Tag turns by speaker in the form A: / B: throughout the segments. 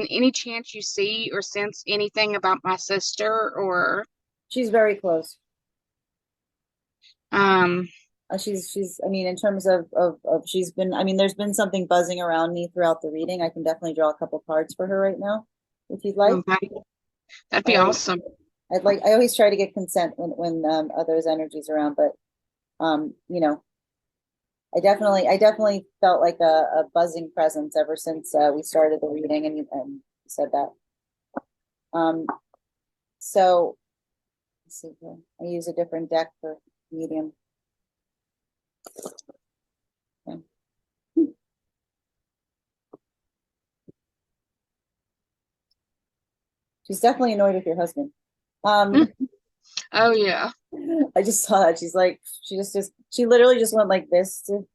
A: any chance you see or sense anything about my sister or
B: She's very close.
A: um
B: She's, I mean, in terms of she's been, I mean, there's been something buzzing around me throughout the reading. I can definitely draw a couple cards for her right now, if you'd like.
A: okay, that'd
B: I
A: be
B: always,
A: awesome.
B: I always try to get consent when others energies around, but you know, I definitely felt like a buzzing presence ever since we started the reading, and you said that. Um, so let's see here. I use a different deck for medium. Okay. She's definitely annoyed with your husband. Um,
A: Oh yeah.
B: I just saw that. She's like, she literally just went like this to,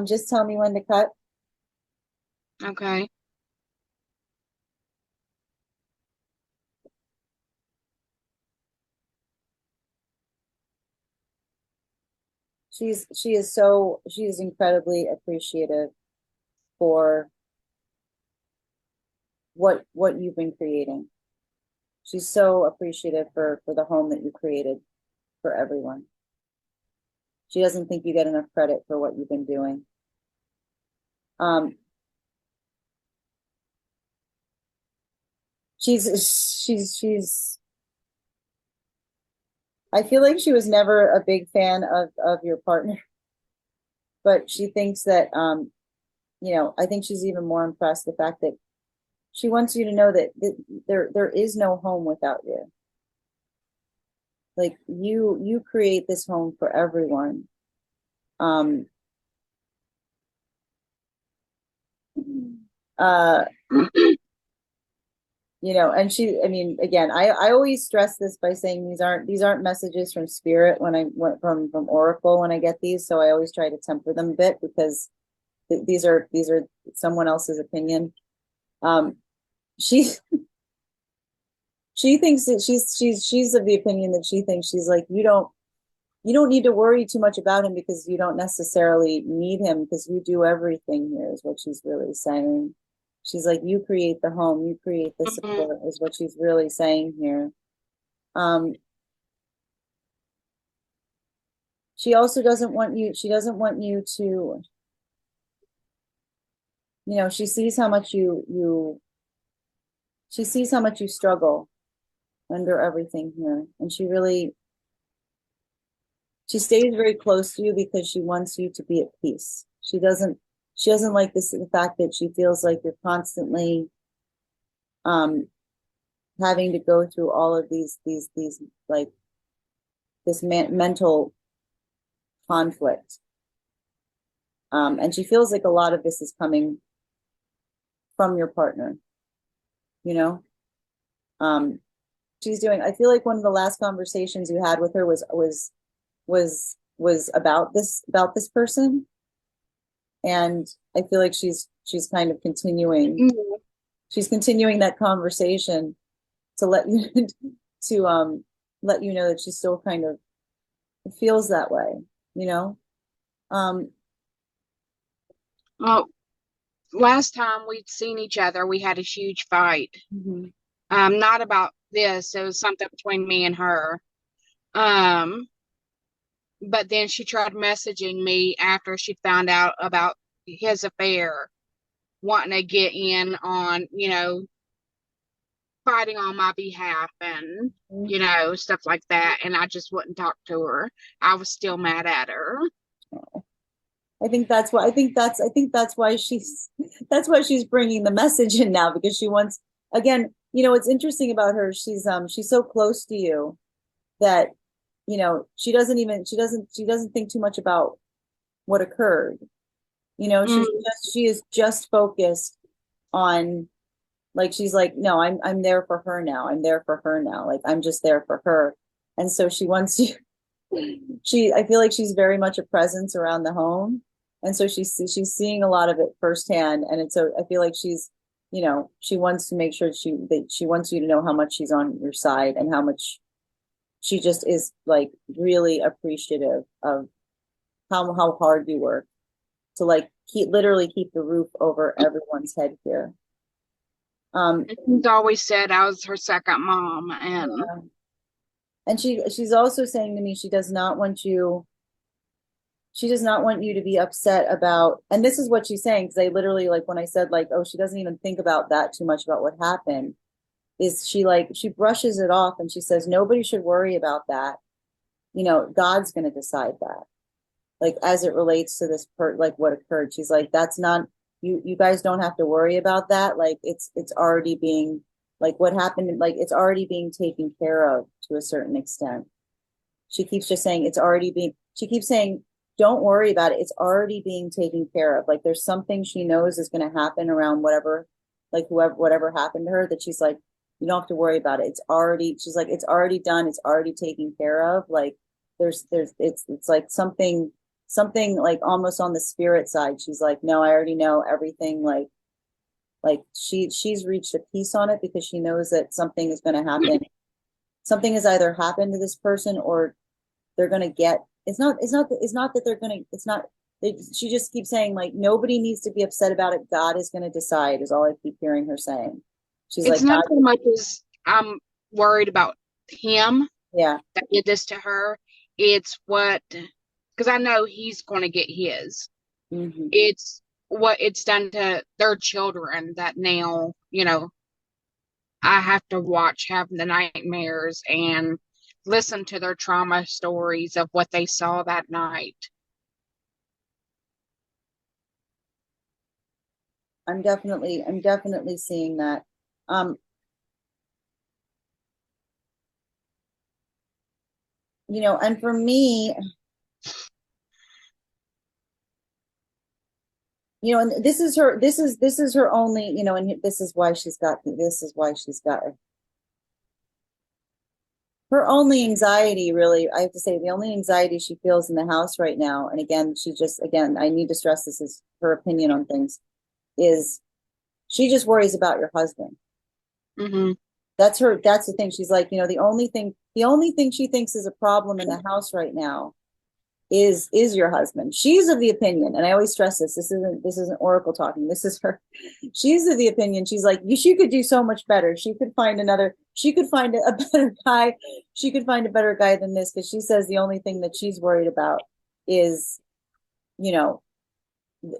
B: just tell me when to cut.
A: Okay.
B: She is incredibly appreciative for what you've been creating. She's so appreciative for the home that you created for everyone. She doesn't think you get enough credit for what you've been doing. Um, she's I feel like she was never a big fan of your partner, but she thinks that I think she's even more impressed the fact that she wants you to know that there is no home without you. Like you create this home for everyone. Um uh and I mean, again, I always stress this by saying these aren't messages from spirit when I went from Oracle when I get these, so I always try to temper them a bit because these are someone else's opinion. Um she she thinks that she's of the opinion that she thinks she's like you don't need to worry too much about him because you don't necessarily need him because you do everything here is what she's really saying. She's like, you create the home, you create the
A: Mhm.
B: support is what she's really saying here. Um, she doesn't want you to, she sees how much she sees how much you struggle under everything here. And she stays very close to you because she wants you to be at peace. She doesn't like the fact that she feels like you're constantly um having to go through all of these like this mental conflict. And she feels like a lot of this is coming from your partner, you know. Um I feel like one of the last conversations you had with her was about this person. And I feel like she's kind of
A: Mhm.
B: she's continuing that conversation to let you to let you know that she still kind of feels that way, you know. Um,
A: Well, last time we'd seen each other, we had a huge fight.
B: mhm.
A: Not about this, it was something between me and her. Um, but then she tried messaging me after she found out about his affair, wanting to get in on, fighting on my behalf and, stuff like that. And I just wouldn't talk to her. I was still mad at her.
B: I think that's why she's bringing the message in now because she wants again, what's interesting about her, she's so close to you that she doesn't think too much about what occurred.
A: Mm,
B: She is just focused on, like, she's like, no, I'm there for her now. I'm there for her now. Like, I'm just there for her. And so she wants you I feel like she's very much a presence around the home. And so she's seeing a lot of it firsthand. And it's so I feel like she wants to make sure that she wants you to know how much she's on your side and how much she just is like really appreciative of how hard you work to like literally keep the roof over everyone's head here.
A: And she's always said I was her second mom, and
B: yeah. And she's also saying to me she does not want you, she does not want you to be upset about, and this is what she's saying, because I literally, like, when I said, like, oh, she doesn't even think about that too much about what happened, is she, like, she brushes it off and she says nobody should worry about that. You know, God's going to decide that. Like, as it relates to this like what occurred, she's like, that's not, you guys don't have to worry about that. Like, it's already being, like, what happened, like, it's already being taken care of to a certain extent. She keeps just saying it's already being, she keeps saying, don't worry about it. It's already being taken care of. Like, there's something she knows is going to happen around whatever, like, whoever, whatever happened to her, that she's like, you don't have to worry about it. It's already, she's like, it's already done. It's already taken care of. Like, it's like something like almost on the spirit side. She's like, no, I already know everything. Like she's reached a peace on it because she knows that something is going to happen. Something has either happened to this person, or they're going to get, it's not that they're going to, it's not, she just keeps saying, like, nobody needs to be upset about it. God is going to decide, is all I keep hearing her saying. She's
A: it's
B: like,
A: not
B: God,
A: so much as I'm worried about him
B: yeah.
A: that did this to her. It's what, because I know he's going to get his.
B: Hmm.
A: It's what it's done to their children that now, I have to watch having the nightmares and listen to their trauma stories of what they saw that night.
B: I'm definitely seeing that. Um, and for me, and this is her only, and this is why she's got her only anxiety, really. I have to say, the only anxiety she feels in the house right now, and again, I need to stress, this is her opinion on things, is she just worries about your husband.
A: Hmm.
B: That's the thing. She's like, the only thing she thinks is a problem in the house right now is your husband. She's of the opinion, and I always stress this. This isn't Oracle talking. This is her. She's of the opinion. She's like, she could do so much better. She could find a better guy. She could find a better guy than this, because she says the only thing that she's worried about is, you know,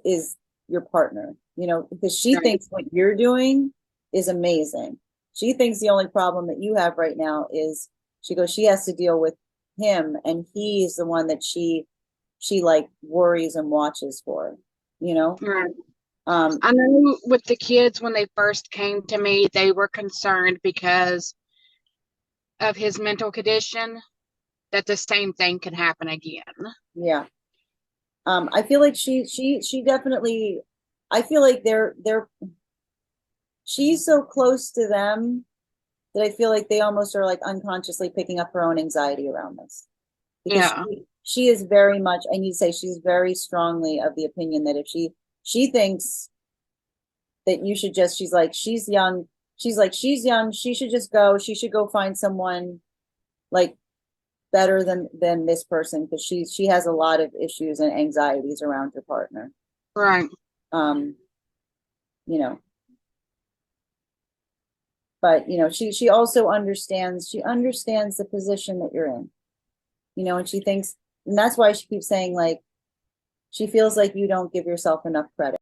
B: is your partner. Because she
A: Right.
B: thinks what you're doing is amazing. She thinks the only problem that you have right now is, she goes, she has to deal with him, and he's the one that she like worries and watches for, you know?
A: Right.
B: Um,
A: I know with the kids, when they first came to me, they were concerned because of his mental condition that the same thing could happen again.
B: yeah. I feel like she definitely, I feel like she's so close to them that I feel like they almost are like unconsciously picking up her own anxiety around this. Because
A: Yeah.
B: she is very much, I need to say, she's very strongly of the opinion that if she thinks that you should just, she's like, she's young, she's young, she should just go, she should go find someone, like, better than this person, because she has a lot of issues and anxieties around her partner.
A: Right.
B: um you know but she also understands the position that you're in, and she thinks, and that's why she keeps saying, like, she feels like you don't give yourself enough credit.